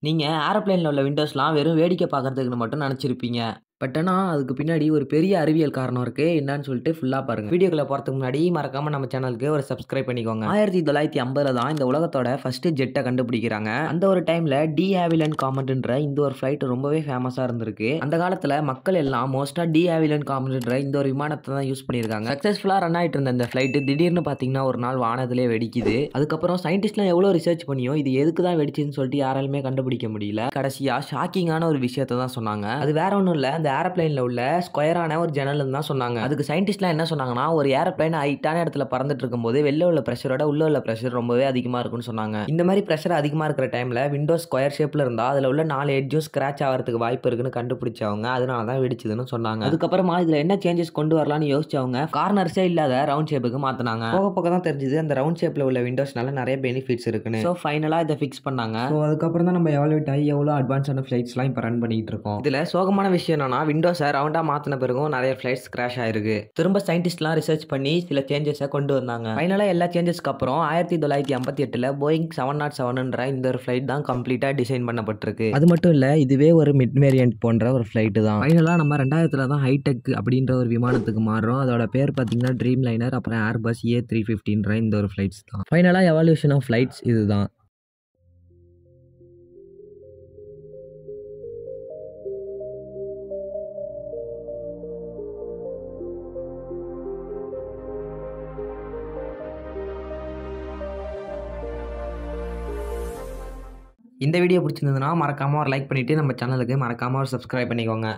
நீங்க ஏரோப்ளேன்ல உள்ள விண்டோஸ்லாம் வெறும் வேடிக்கை பார்க்கறதுக்குன்னு மட்டும் நெனச்சிருப்பீங்க. பட் ஆனா, அதுக்கு பின்னாடி ஒரு பெரிய அறிவியல் காரணம் இருக்கு. என்னான்னு சொல்லிட்டு ஃபுல்லா பாருங்க. வீடியோக்குள்ள போறதுக்கு முன்னாடி மறக்காம நம்ம சேனலுக்கு ஒரு சப்ஸ்கிரைப் பண்ணிக்கோங்க. 1950ல தான் இந்த உலகத்தோட ஃபர்ஸ்ட் ஜெட்ட கண்டுபிடிக்கிறாங்க. அந்த ஒரு டைம்ல டி ஹேவிலண்ட் காமெட்ன்ற இந்த ஒரு ஃபிளைட் ரொம்பவே ஃபேமஸா இருந்திருக்கு. அந்த காலத்துல மக்கள் எல்லாம் மோஸ்ட்டா டி ஹேவிலண்ட் காமெட்ன்ற இந்த ஒரு விமானத்த தான் யூஸ் பண்ணியிருக்காங்க. சக்சஸ்ஃபுல்லா ரன் ஆயிட்டு இருந்த இந்த ஃபிளைட் திடீர்னு பார்த்தீங்கன்னா, ஒரு நாள் வானத்திலே வெடிக்குது. அதுக்கப்புறம் சயின்டிஸ்ட்லாம் எவ்வளோ ரிசர்ச் பண்ணியும் இது எதுக்கு தான் வெடிச்சுதுன்னு சொல்லிட்டு யாராலுமே கண்டுபிடிக்க முடியல. கடைசியா ஷாக்கிங்கான ஒரு விஷயத்த தான் சொன்னாங்க. அது வேற ஒண்ணும் இல்ல. அந்த ஏரோப்ளேன்ல உள்ள ஸ்கொயரான ஒரு ஜன்னல்னு தான் சொன்னாங்க. அதுக்கு சயின்டிஸ்ட்லாம் என்ன சொன்னாங்கன்னா, ஒரு ஏரோப்ளேன் ஹைட்டான இடத்துல பறந்துட்டு இருக்கும்போது வெளில உள்ள பிரஷரோட உள்ள உள்ள பிரஷர் ரொம்பவே அதிகமா இருக்கும்னு சொன்னாங்க. இந்த மாதிரி பிரஷர் அதிகமா இருக்கிற டைம்ல விண்டோஸ் ஸ்கொயர் ஷேப்ல இருந்தா அதுல உள்ள 4 எட்ஜும் ஸ்கிராட்ச் ஆகிறதுக்கு வாய்ப்பு இருக்குன்னு கண்டுபிடிச்சவங்க. அதனால தான் வெடிச்சதுன்னு சொன்னாங்க. அதுக்கப்புறமா இதுல என்ன சேஞ்சஸ் கொண்டு வரலாம்னு யோசிச்சவங்க கார்னர்ஸே இல்லாத ரவுண்ட் ஷேப்புக்கு மாத்துனாங்க. போக போக தான் தெரிஞ்சது அந்த ரவுண்ட் ஷேப்ல உள்ள விண்டோஸ்னால நிறைய பெனிஃபிட்ஸ் இருக்குன்னு. சோ ஃபைனலா இதை ஃபிக்ஸ் பண்ணாங்க. சோ அதுக்கப்புறம் தான் நம்ம எவாலுவேட் ஆகி எவ்வளவு அட்வான்ஸான ஃபிளைட்ஸ்லாம் இப்போ ரன் பண்ணிட்டு இருக்கோம். இதுல சோகமான விஷயம் என்னன்னா விண்டோஸை ரவுண்டா மாத்தின பிறகும் நிறைய ஃபிளைட்ஸ் கிராஷ் ஆயிருக்கு. திரும்ப சயின்டிஸ்ட்லாம் ரிசர்ச் பண்ணி சில சேஞ்சஸை கொண்டு வந்தாங்க. ஃபைனலா எல்லா சேஞ்சஸ்க்கு அப்புறம் 1958ல போயிங் 707ன்ற இந்த ஒரு ஃபிளைட் தான் கம்ப்ளீட்டா டிசைன் பண்ணப்பட்டிருக்கு. அது மட்டும் இல்ல இதுவே ஒரு மிட் வேரியன்ட் போன்ற ஒரு ஃபிளைட் தான். ஃபைனலா நம்ம 2000ல தான் ஹைடெக் அப்படின்ற ஒரு விமானத்துக்கு மாறுறோம். அதோட பேர் பார்த்தீங்கன்னா ட்ரீம் லைனர், அப்புறம் ஏர்பஸ் A350ன்ற இந்த ஒரு ஃபிளைட்ஸ் தான். ஃபைனலா எவல்யூஷன் ஆஃப் ஃபிளைட்ஸ் இதுதான். இந்த வீடியோ பிடிச்சிருந்ததுன்னா மறக்காம ஒரு லைக் பண்ணிட்டு நம்ம சேனலுக்கு மறக்காம ஒரு சப்ஸ்கிரைப் பண்ணிக்கோங்க.